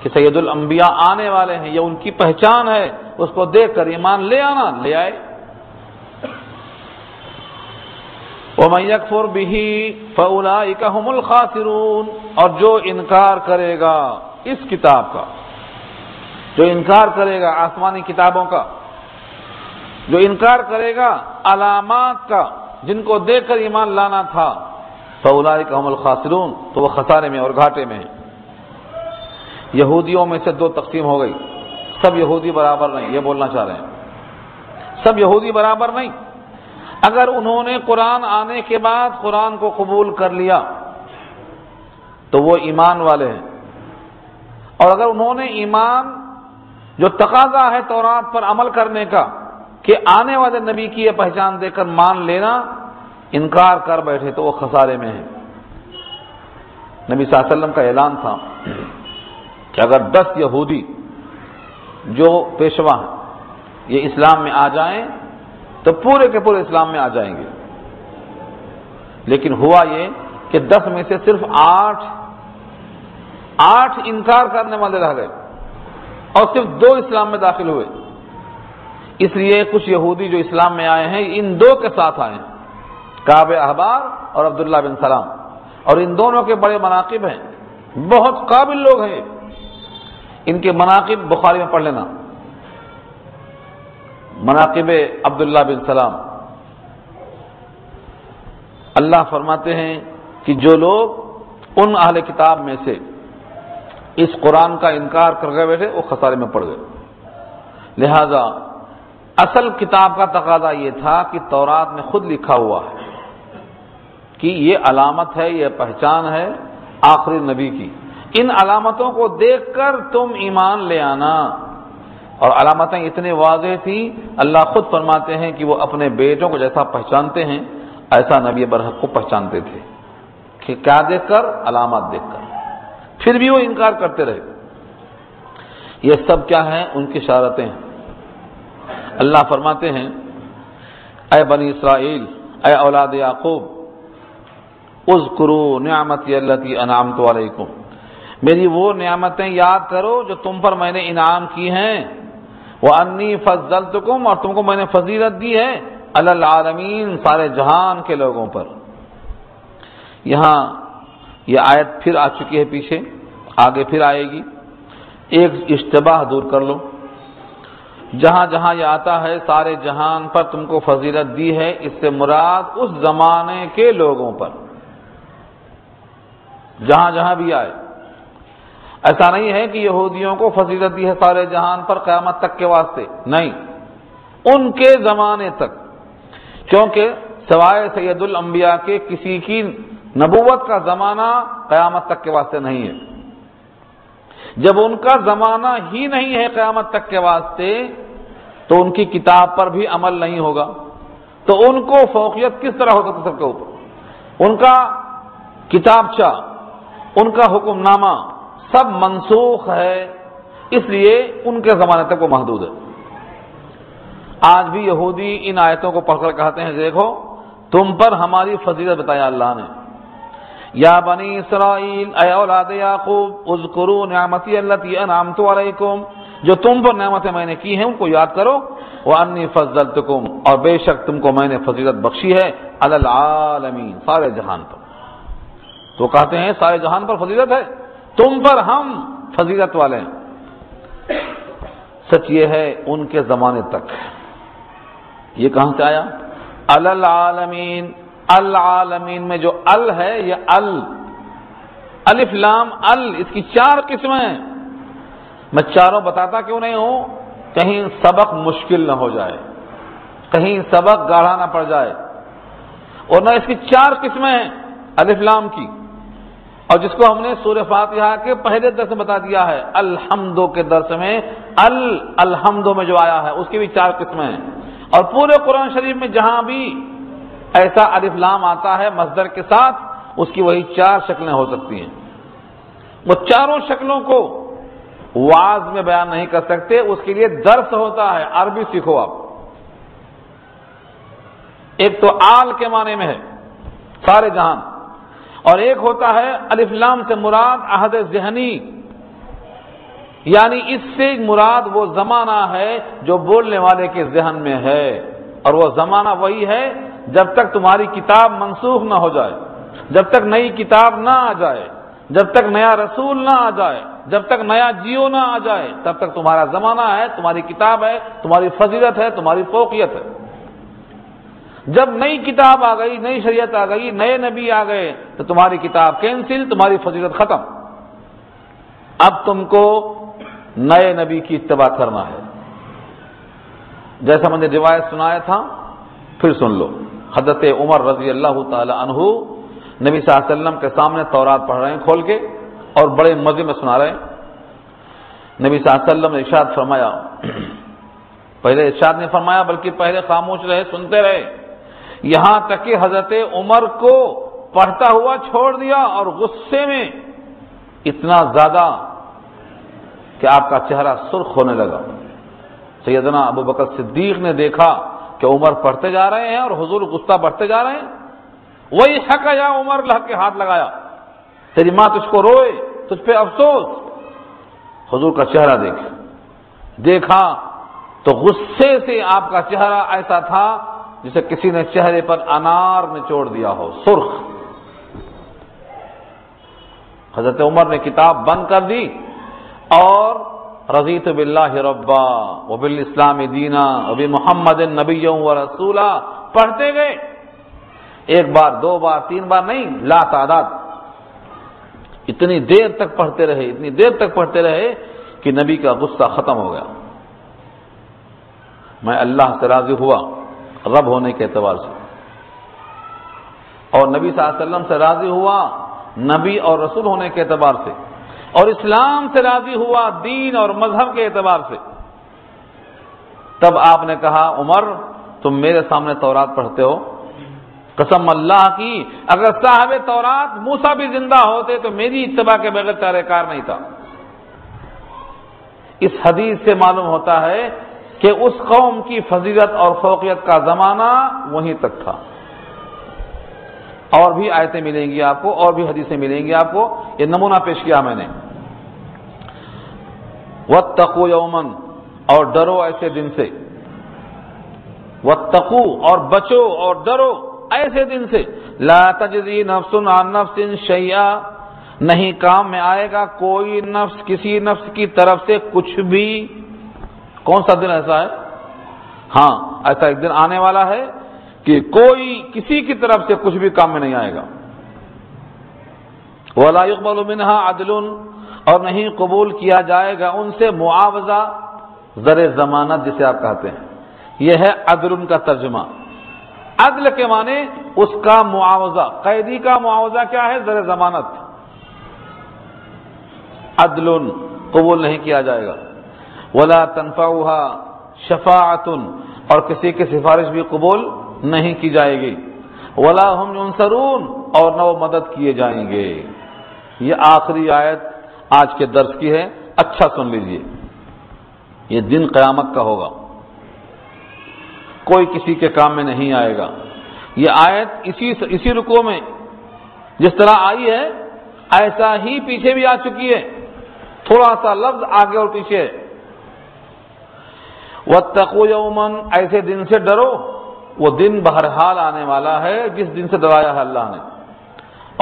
کہ سید الانبیاء آنے والے ہیں، یہ ان کی پہچان ہے، اس کو دیکھ کر ایمان لے آنا، لے آئے۔ وَمَن يَكْفُرْ بِهِ فَأُولَٰئِكَ هُمُ الْخَاسِرُونَ، اور جو انکار کرے گا اس کتاب کا، جو انکار کرے گا آسمانی کتابوں کا، جو انکار کرے گا علامات کا جن کو دیکھ کر ایمان لانا تھا، فَأُولَٰئِكَ هُمُ الْخَاسِرُونَ، تو وہ خسارے میں اور گھاٹے میں ہیں۔ یہودیوں میں سے دو تقسیم ہو گئی، سب یہودی برابر نہیں، یہ بولنا چاہ رہے ہیں، سب یہودی برابر نہیں۔ اگر انہوں نے قرآن آنے کے بعد قرآن کو قبول کر لیا تو وہ ایمان والے ہیں، اور اگر انہوں نے ایمان جو تقاضا ہے تورات پر عمل کرنے کا کہ آنے والے نبی کی یہ پہچان دے کر مان لینا، انکار کر بیٹھے تو وہ خسارے میں ہیں۔ نبی صلی اللہ علیہ وسلم کا اعلان تھا کہ اگر 10 یہودی جو پیشوا ہیں یہ اسلام میں آ جائیں تو پورے کے پورے اسلام میں آ جائیں گے، لیکن ہوا یہ کہ 10 میں سے صرف 8 انکار کرنے والے رہ گئے، اور صرف 2 اسلام میں داخل ہوئے۔ اس لیے کچھ یہودی جو اسلام میں آئے ہیں ان 2 کے ساتھ آئے ہیں، کعب احبار اور عبداللہ بن سلام، اور ان دونوں کے بڑے مناقب ہیں، بہت قابل لوگ ہیں، ان کے مناقب بخاری میں پڑھ لینا، مناقب عبداللہ بن سلام۔ اللہ فرماتے ہیں کہ جو لوگ ان اہل کتاب میں سے اس قرآن کا انکار کر گئے بیٹھے وہ خسارے میں پڑ گئے۔ لہذا اصل کتاب کا تقاضا یہ تھا کہ تورات میں خود لکھا ہوا ہے کہ یہ علامت ہے، یہ پہچان ہے آخری نبی کی، ان علامتوں کو دیکھ کر تم ایمان لے آنا۔ اور علامتیں اتنے واضح تھیں، اللہ خود فرماتے ہیں کہ وہ اپنے بیٹوں کو جیسا پہچانتے ہیں ایسا نبی برحق کو پہچانتے تھے، کہ کیا دیکھ کر؟ علامات دیکھ کر۔ پھر بھی وہ انکار کرتے رہے۔ یہ سب کیا ہیں؟ ان کی اشارتیں ہیں۔ اللہ فرماتے ہیں اے بنی اسرائیل، اے اولاد یعقوب، اذکروا نعمتی التی انعمت علیکم، میری وہ نعمتیں یاد کرو جو تم پر میں نے انعام کی ہیں، وانی فضلتکم، اور تم کو میں نے فضیلت دی ہے، علی العالمین، سارے جہان کے لوگوں پر۔ یہاں یہ آیت پھر آ چکی ہے پیچھے، آگے پھر آئے گی۔ ایک اشتباہ دور کر لو، جہاں جہاں یہ آتا ہے سارے جہان پر تم کو فضیلت دی ہے، اس سے مراد اس زمانے کے لوگوں پر، جہاں جہاں بھی آئے۔ ایسا نہیں ہے کہ یہودیوں کو فضیلت دی ہے سارے جہان پر قیامت تک کے واسطے، نہیں، ان کے زمانے تک، کیونکہ سوائے سید الانبیاء کے کسی کی نبوت کا زمانہ قیامت تک کے واسطے نہیں ہے۔ جب ان کا زمانہ ہی نہیں ہے قیامت تک کے واسطے تو ان کی کتاب پر بھی عمل نہیں ہوگا، تو ان کو فوقیت کس طرح ہو سکتی سب کے اوپر؟ ان کا کتابچہ، ان کا حکم نامہ سب منسوخ ہے، اس لیے ان کے زمانے تک وہ محدود ہے۔ آج بھی یہودی ان آیتوں کو پڑھ کر کہتے ہیں دیکھو تم پر ہماری فضیلت بتایا اللہ نے، یا بنی اسرائیل، اے اولاد یعقوب، اذکروا نعمتی التی انعمت علیکم، جو تم پر نعمتیں میں نے کی ہیں ان کو یاد کرو، وانی فضلتکم، اور بے شک تم کو میں نے فضیلت بخشی ہے، علی العالمین، سارے جہان پر۔ تو کہتے ہیں سارے جہان پر فضیلت ہے، تم پر ہم فضیلت والے ہیں۔ سچ یہ ہے ان کے زمانے تک۔ یہ کہاں سے آیا؟ علی العالمین، العالمین میں جو ال ہے یہ الف لام ال، اس کی 4 قسمیں ہیں۔ میں چاروں بتاتا کیوں نہیں ہوں؟ کہیں سبق مشکل نہ ہو جائے، کہیں سبق گاڑھا نہ پڑ جائے، اور نہ اس کی 4 قسمیں ہیں الف لام کی، اور جس کو ہم نے سورہ فاتحہ کے پہلے درس میں بتا دیا ہے، الحمدو کے درس میں الحمدو میں جو آیا ہے اس کی بھی 4 قسمیں ہیں۔ اور پورے قرآن شریف میں جہاں بھی ایسا الف لام آتا ہے مصدر کے ساتھ، اس کی وہی 4 شکلیں ہو سکتی ہیں۔ وہ چاروں شکلوں کو واعظ میں بیان نہیں کر سکتے، اس کے لیے درس ہوتا ہے، عربی سیکھو آپ۔ ایک تو آل کے معنی میں ہے سارے جہان، اور ایک ہوتا ہے الف لام سے مراد عہد ذہنی، یعنی اس سے مراد وہ زمانہ ہے جو بولنے والے کے ذہن میں ہے، اور وہ زمانہ وہی ہے جب تک تمہاری کتاب منسوخ نہ ہو جائے، جب تک نئی کتاب نہ آ جائے، جب تک نیا رسول نہ آ جائے، جب تک نیا جیو نہ آ جائے، تب تک تمہارا زمانہ ہے، تمہاری کتاب ہے، تمہاری فضیلت ہے، تمہاری فوقیت ہے۔ جب نئی کتاب آ گئی، نئی شریعت آ گئی، نئے نبی آ گئے، تو تمہاری کتاب کینسل، تمہاری فضیلت ختم۔ اب تم کو نئے نبی کی اتباع کرنا ہے۔ جیسا میں نے روایت سنایا تھا، پھر سن لو۔ حضرت عمر رضی اللہ تعالی عنہ نبی صلی اللہ علیہ وسلم کے سامنے تورات پڑھ رہے ہیں کھول کے، اور بڑے مزے میں سنا رہے ہیں۔ نبی صلی اللہ علیہ وسلم نے ارشاد فرمایا، پہلے ارشاد نے فرمایا بلکہ پہلے خاموش رہے، سنتے رہے، یہاں تک کہ حضرت عمر کو پڑھتا ہوا چھوڑ دیا، اور غصے میں اتنا زیادہ کہ آپ کا چہرہ سرخ ہونے لگا۔ سیدنا ابو بکر صدیق نے دیکھا کہ عمر پڑھتے جا رہے ہیں اور حضور غصہ بڑھتے جا رہے ہیں۔ وہی حق یا عمر، لہ کے ہاتھ لگایا، تیری ماں تجھ کو روئے، تجھ پہ افسوس۔ حضور کا چہرہ دیکھا تو غصے سے آپ کا چہرہ ایسا تھا جسے کسی نے چہرے پر انار نچوڑ دیا ہو، سرخ۔ حضرت عمر نے کتاب بند کر دی اور رضیت باللہ ربا وبالاسلام دینا وبمحمد نبی و رسولا پڑھتے گئے، 1 بار 2 بار 3 بار نہیں، لا تعداد۔ اتنی دیر تک پڑھتے رہے کہ نبی کا غصہ ختم ہو گیا. میں اللہ سے راضی ہوا رب ہونے کے اعتبار سے، اور نبی صلی اللہ علیہ وسلم سے راضی ہوا نبی اور رسول ہونے کے اعتبار سے، اور اسلام سے راضی ہوا دین اور مذہب کے اعتبار سے. تب آپ نے کہا عمر تم میرے سامنے تورات پڑھتے ہو، قسم اللہ کی اگر صاحب تورات موسیٰ بھی زندہ ہوتے تو میری اتباع کے بغیر چارہ کار نہیں تھا. اس حدیث سے معلوم ہوتا ہے کہ اس قوم کی فضیلت اور فوقیت کا زمانہ وہیں تک تھا. اور بھی آیتیں ملیں گی آپ کو، اور بھی حدیثیں ملیں گی آپ کو، یہ نمونہ پیش کیا میں نے. واتقوا یوما، اور ڈرو ایسے دن سے، واتقوا اور بچو اور ڈرو ایسے دن سے، لا تجزی نفس عن نفس شیئا، نہیں کام میں آئے گا کوئی نفس کسی نفس کی طرف سے کچھ بھی. کون سا دن ایسا ہے؟ ہاں ایسا ایک دن آنے والا ہے کہ کوئی کسی کی طرف سے کچھ بھی کام میں نہیں آئے گا. ولا يقبل منها عدل، اور نہیں قبول کیا جائے گا ان سے معاوضہ، زر ضمانت جسے آپ کہتے ہیں. یہ ہے عدل کا ترجمہ. عدل کے معنی اس کا معاوضہ. قیدی کا معاوضہ کیا ہے؟ زر ضمانت. عدل قبول نہیں کیا جائے گا. ولا تنفعها شفاعۃ، اور کسی کی سفارش بھی قبول نہیں کی جائے گی. ولا هم ينصرون، اور نہ وہ مدد کیے جائیں گے. یہ آخری آیت آج کے درس کی ہے، اچھا سن لیجئے. یہ دن قیامت کا ہوگا، کوئی کسی کے کام میں نہیں آئے گا. یہ آیت اسی رکوع میں جس طرح آئی ہے ایسا ہی پیچھے بھی آ چکی ہے، تھوڑا سا لفظ آگے اور پیچھے ہے. واتقوا یوما، ایسے دن سے ڈرو، وہ دن بہرحال آنے والا ہے جس دن سے ڈرایا ہے اللہ نے.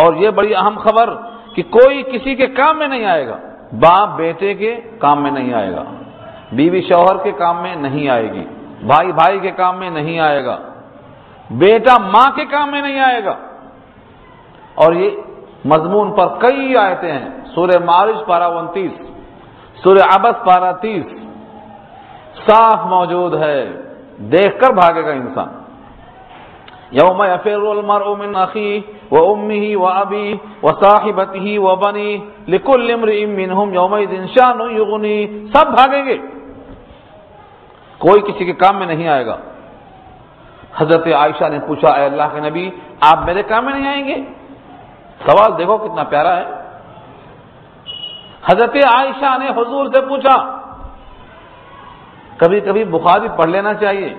اور یہ بڑی اہم خبر کہ کوئی کسی کے کام میں نہیں آئے گا. باپ بیٹے کے کام میں نہیں آئے گا، بیوی شوہر کے کام میں نہیں آئے گی، بھائی بھائی کے کام میں نہیں آئے گا، بیٹا ماں کے کام میں نہیں آئے گا. اور یہ مضمون پر کئی آیتیں ہیں. سورہ معارج پارہ 29، سورہ عبس پارہ 30 صاف موجود ہے، دیکھ کر بھاگے گا انسان. یوم یفر المرء من اخیہ وامہ وابیہ وصاحبتہ وبنیہ لکل امرئ منہم یومئذ شأن یغنیہ. سب بھاگیں گے، کوئی کسی کے کام میں نہیں آئے گا. حضرت عائشہ نے پوچھا اے اللہ کے نبی آپ میرے کام میں نہیں آئیں گے؟ سوال دیکھو کتنا پیارا ہے. حضرت عائشہ نے حضور سے پوچھا. کبھی کبھی بخاری پڑھ لینا چاہیے.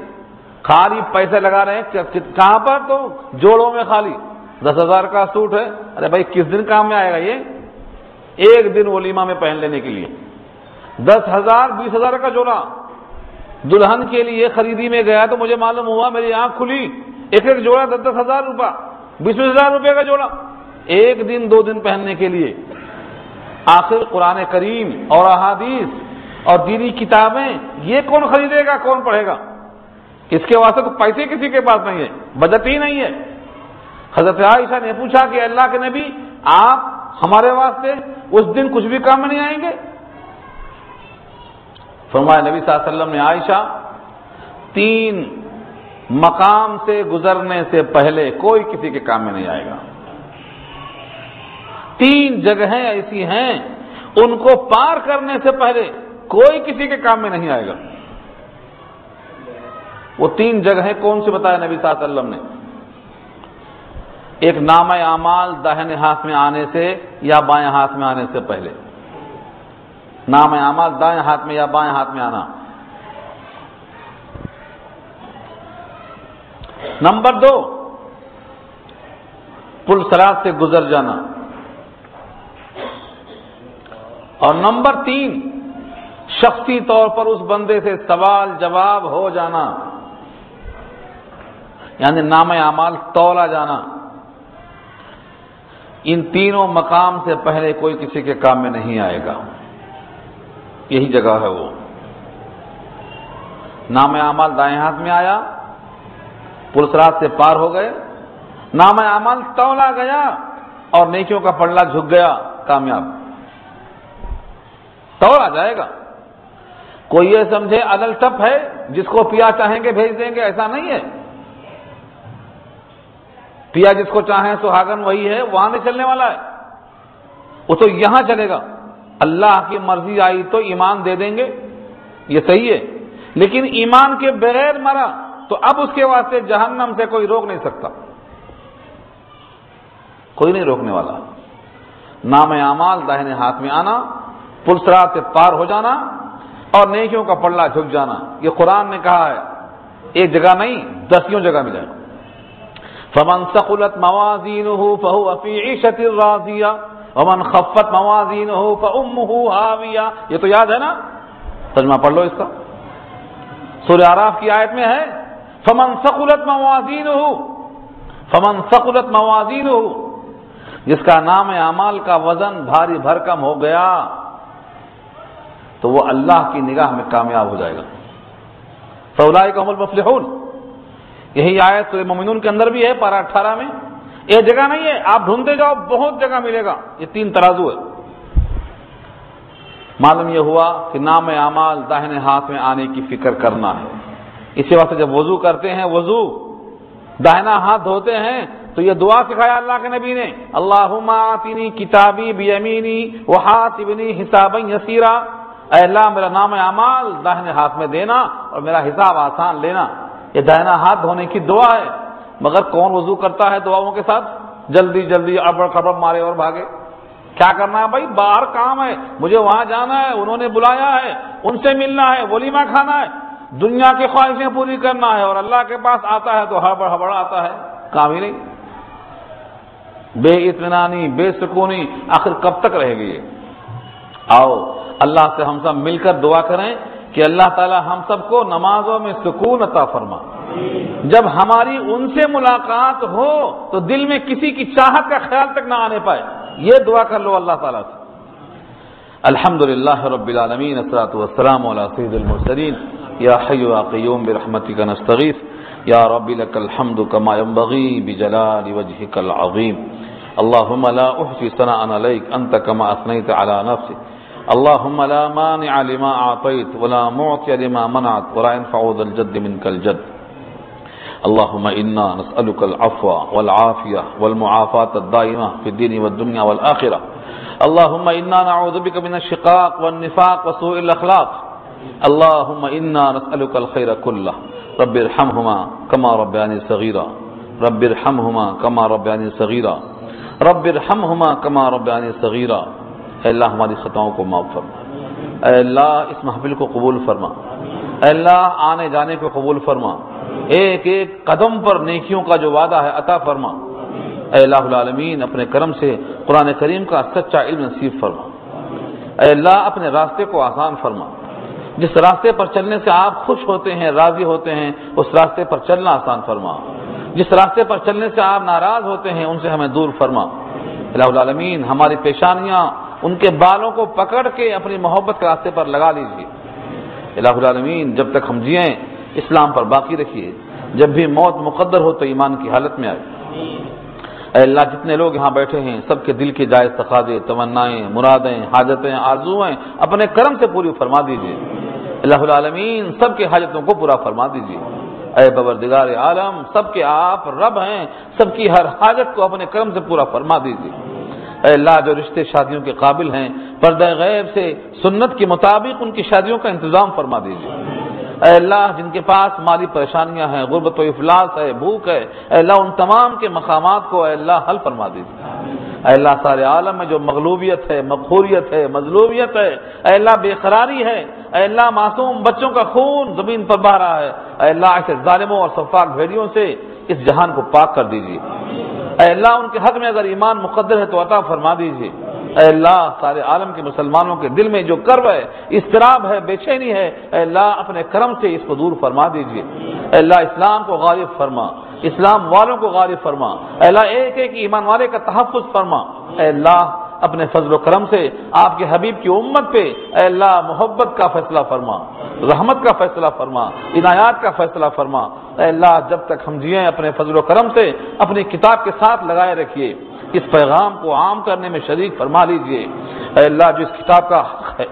خالی پیسے لگا رہے ہیں کہاں پر؟ تو جوڑوں میں خالی 10,000 کا سوٹ ہے. ارے بھائی کس دن کام میں آئے گا؟ یہ ایک دن ولیمہ میں پہن لینے کے لیے 10,000 20,000 کا جوڑا. دلہن کے لیے خریدی میں گیا تو مجھے معلوم ہوا، میری آنکھ کھلی، ایک جوڑا 10,000 روپیہ، 20,000 روپے کا جوڑا ایک دن 2 دن پہننے کے لیے. آخر قرآن کریم اور احادیث اور دینی کتابیں یہ کون خریدے گا، کون پڑھے گا؟ اس کے واسطے تو پیسے کسی کے پاس نہیں ہے، بجٹ ہی نہیں ہے. حضرت عائشہ نے پوچھا کہ اللہ کے نبی آپ ہمارے واسطے اس دن کچھ بھی کام میں نہیں آئیں گے؟ فرمایا نبی صلی اللہ علیہ وسلم نے عائشہ 3 مقام سے گزرنے سے پہلے کوئی کسی کے کام میں نہیں آئے گا. 3 جگہیں ایسی ہیں ان کو پار کرنے سے پہلے کوئی کسی کے کام میں نہیں آئے گا. وہ 3 جگہیں کون سی بتایا نبی صلی اللہ علیہ وسلم نے؟ ایک نامہ اعمال داہنے ہاتھ میں آنے سے یا بائیں ہاتھ میں آنے سے پہلے. نامہ اعمال دائیں ہاتھ میں یا بائیں ہاتھ میں آنا. نمبر 2 پل صراط سے گزر جانا. اور نمبر 3 شخصی طور پر اس بندے سے سوال جواب ہو جانا، یعنی نامہ اعمال تولا جانا. ان تینوں مقام سے پہلے کوئی کسی کے کام میں نہیں آئے گا. یہی جگہ ہے وہ. نامہ اعمال دائیں ہاتھ میں آیا، پل صراط سے پار ہو گئے، نامہ اعمال تولا گیا اور نیکیوں کا پلڑا جھک گیا. کامیاب، توڑ آ جائے گا۔ کوئی یہ سمجھے عدل ٹپ ہے جس کو پیا چاہیں گے بھیج دیں گے، ایسا نہیں ہے۔ پیا جس کو چاہیں سہاگن وہی ہے، وہاں نہیں چلنے والا ہے، وہ تو یہاں چلے گا۔ اللہ کی مرضی آئی تو ایمان دے دیں گے، یہ صحیح ہے، لیکن ایمان کے بغیر مرا تو اب اس کے واسطے جہنم سے کوئی روک نہیں سکتا، کوئی نہیں روکنے والا۔ نام اعمال داہنے ہاتھ میں آنا، پل صراط سے پار ہو جانا اور نیکیوں کا پلڑا جھک جانا، یہ قرآن نے کہا ہے، ایک جگہ نہیں 10 جگہ ملے گا۔ فمن ثقلت موازینہ فہو فی عیشۃ راضیہ ومن خفت موازینہ فامہ ہاویہ، یہ تو یاد ہے نا، ترجمہ پڑھ لو اس کا، سورہ اعراف کی آیت میں ہے فمن ثقلت موازینہ، فمن ثقلت موازینہ، جس کا نام اعمال کا وزن بھاری بھرکم ہو گیا تو وہ اللہ کی نگاہ میں کامیاب ہو جائے گا۔ فاولئک هم المفلحون، یہی آیت سورہ مومنون کے اندر بھی ہے، پارہ 18 میں۔ ایک جگہ نہیں ہے، آپ ڈھونڈتے جاؤ بہت جگہ ملے گا، یہ 3 ترازو ہے۔ معلوم یہ ہوا کہ نام اعمال داہنے ہاتھ میں آنے کی فکر کرنا ہے۔ اسی واسطے جب وضو کرتے ہیں، وضو داہنا ہاتھ دھوتے ہیں تو یہ دعا سکھایا اللہ کے نبی نے، اللہم آتنی کتابی بیمینی وحاسبنی حسابا یسیرا، اے اللہ میرا نام اعمال داہنے ہاتھ میں دینا اور میرا حساب آسان لینا۔ یہ داہنا ہاتھ دھونے کی دعا ہے، مگر کون وضو کرتا ہے دعاؤں کے ساتھ؟ جلدی جلدی ابڑ خبڑ مارے اور بھاگے۔ کیا کرنا ہے بھائی؟ باہر کام ہے، مجھے وہاں جانا ہے، انہوں نے بلایا ہے، ان سے ملنا ہے، ولیمہ کھانا ہے، دنیا کی خواہشیں پوری کرنا ہے، اور اللہ کے پاس آتا ہے تو ہڑبڑ ہڑبڑ آتا ہے، کام ہی نہیں، بے اطمینانی، بے سکونی، آخر کب تک رہے گی یہ؟ آؤ اللہ سے ہم سب مل کر دعا کریں کہ اللہ تعالی ہم سب کو نمازوں میں سکون عطا فرما۔ جب ہماری ان سے ملاقات ہو تو دل میں کسی کی چاہت کا خیال تک نہ آنے پائے، یہ دعا کر لو اللہ تعالیٰ سے۔ الحمدللہ رب العالمین، الصلاۃ والسلام علی سید المرسلین، یا حی یا قیوم برحمتک نستغیث، یا رب لک الحمد کما ینبغی بجلال وجہک العظیم، اللہم لا احصی ثناء علیک انت کما اثنیت علی نفسک، اللہم لا مانع لما اعطیت ولا معطی لما منعت ولا ينفع ذا الجد منک الجد، اللهم إنا نسألك العفو والعافية والمعافاة الدائمة في الدين والدنيا والآخرة، اللهم إنا نعوذ بك من الشقاق والنفاق وسوء الأخلاق، اللهم إنا نسألك الخير كله، رب ارحمهما كما ربياني صغيرا، رب ارحمهما كما ربياني صغيرا، رب ارحمهما كما ربياني صغيرا۔ اے اللہ ہماری خطاؤں کو معاف فرما، اے اللہ اس محفل کو قبول فرما، اے اللہ آنے جانے کو قبول فرما، ایک ایک قدم پر نیکیوں کا جو وعدہ ہے عطا فرما، اے الہ العالمین اپنے کرم سے قرآن کریم کا سچا علم نصیب فرما، اے اللہ اپنے راستے کو آسان فرما، جس راستے پر چلنے سے آپ خوش ہوتے ہیں، راضی ہوتے ہیں، اس راستے پر چلنا آسان فرما، جس راستے پر چلنے سے آپ ناراض ہوتے ہیں ان سے ہمیں دور فرما، الہ العالمین ہماری پیشانیاں ان کے بالوں کو پکڑ کے اپنی محبت کے راستے پر لگا لیجیے، الہ العالمین جب تک ہم جئیں اسلام پر باقی رکھیے، جب بھی موت مقدر ہو تو ایمان کی حالت میں آئے۔ اے اللہ جتنے لوگ یہاں بیٹھے ہیں سب کے دل کے جائز تقاضے، تمنائیں، مرادیں، حاجتیں، آرزویں اپنے کرم سے پوری فرما دیجیے، الہ العالمین سب کے حاجتوں کو پورا فرما دیجیے، اے پروردگار عالم سب کے آپ رب ہیں، سب کی ہر حاجت کو اپنے کرم سے پورا فرما دیجیے، اے اللہ جو رشتے شادیوں کے قابل ہیں پردہ غیب سے سنت کے مطابق ان کی شادیوں کا انتظام فرما دیجیے، اے اللہ جن کے پاس مالی پریشانیاں ہیں، غربت و افلاس ہے، بھوک ہے، اے اللہ ان تمام کے مقامات کو اے اللہ حل فرما دیجیے، اے اللہ سارے عالم میں جو مغلوبیت ہے، مقہوریت ہے، مظلومیت ہے، اے اللہ بے قراری ہے، اے اللہ معصوم بچوں کا خون زمین پر بہہ رہا ہے، اے اللہ ایسے ظالموں اور سفاک بھیڑیوں سے اس جہان کو پاک کر دیجیے، اے اللہ ان کے حق میں اگر ایمان مقدر ہے تو عطا فرما دیجیے، اے اللہ سارے عالم کے مسلمانوں کے دل میں جو کرب ہے، اضطراب ہے، بے چینی ہے، اے اللہ اپنے کرم سے اس کو دور فرما دیجیے، اے اللہ اسلام کو غالب فرما، اسلام والوں کو غالب فرما، اے اللہ ایک ایک ایمان والے کا تحفظ فرما، اے اللہ اپنے فضل و کرم سے آپ کے حبیب کی امت پہ اے اللہ محبت کا فیصلہ فرما، رحمت کا فیصلہ فرما، عنایات کا فیصلہ فرما، اے اللہ جب تک ہم جئیں اپنے فضل و کرم سے اپنی کتاب کے ساتھ لگائے رکھیے، اس پیغام کو عام کرنے میں شریک فرما لیجئے۔ اے اللہ جس کتاب کا حق ہے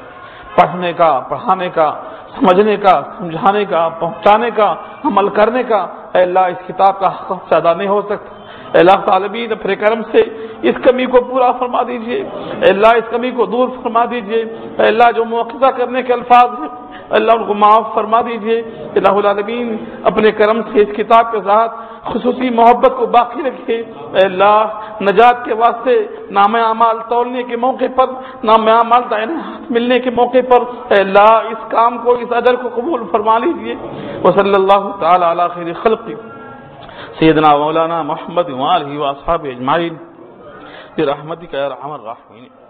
پڑھنے کا، پڑھانے کا، سمجھنے کا، سمجھانے کا، پہنچانے کا، عمل کرنے کا، اے اللہ اس کتاب کا حق ہم سے ادا نہیں ہو سکتا۔ اے اللہ تعالی اپنے کرم سے اس کمی کو پورا فرما دیجئے، اے اللہ اس کمی کو دور فرما دیجئے، اے اللہ جو موقظہ کرنے کے الفاظ ہیں اللہ ان کو معاف فرما دیجئے۔ الہ العالمین اپنے کرم سے اس کتاب کے ساتھ خصوصی محبت کو باقی رکھیے۔ اے اللہ نجات کے واسطے نام اعمال تولنے کے موقع پر، نام اعمال دائیں ہاتھ ملنے کے موقع پر اے اللہ اس کام کو، اس اجر کو قبول فرما لیجئے۔ وصلی اللہ تعالی علی خیر خلق سیدنا مولانا محمد وآلہ واصحابہ اجمعین برحمتک یا ارحم الراحمین۔